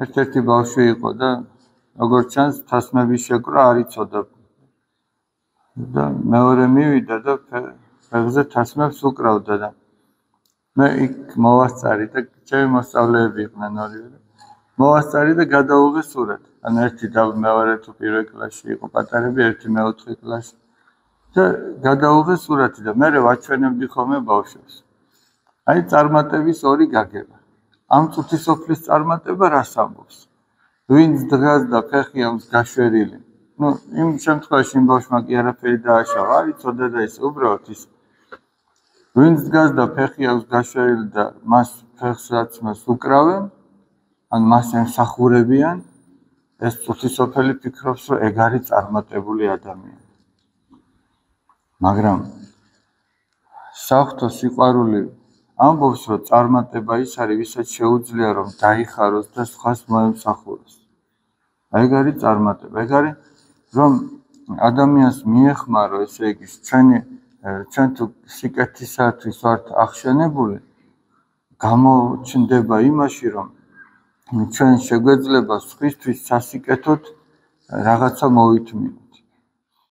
ერთ-ერთი ბავშვი იყო და როგორც ჩანს თასმების შეკრა არ იცოდა და მეორე მივიდა და ფეხზე თასმებს უკრავდა და მე იქ მოვასწარი და ჩემი მოსწავლეები იყვნენ ორივე. მოვასწარი და გადავუღე სურათი. ანუ ერთი და მეორე თუ პირველ კლასში იყო პატარები, ერთი მეოთხე კლასში. და გადავუღე სურათი და მე ვაჩვენებდი ხოლმე ბავშვებს. აი წარმატების ორი გაგება. ამ წუთისოფლის წარმატება რას ამბობს? ვინც დღას და ფეხი აქვს გაშვერილი. ნუ იმ შემთხვევაში იმ ბავშვმა კი არაფერი დააშავა, არ იცოდა და ის უბრალოდ ის ვინც დგას და ფეხი აქვს გაშვერილი და მას ფეხსაც მას უკრავენ, ან მას ემსახურებიან, ეს წუთისოფელი ფიქრობს, რომ ეგ არის წარმატებული ადამიანი. მაგრამ საღვთო სიყვარული ამბობს, რომ წარმატება ის არის, ვისაც შეუძლია რომ დაიხაროს და სხვას მოემსახუროს. ეგ არის წარმატება. ეგ არის რომ ადამიანს მიეხმარო, ესე იგი, ჩვენ თუ სიკეთისათვის ვართ ახშენებული, გამოჩნდება იმაში, რომ ჩვენ შეგვეძლება სხვისთვის სასიკეთოდ რაღაცა მოითმინოთ.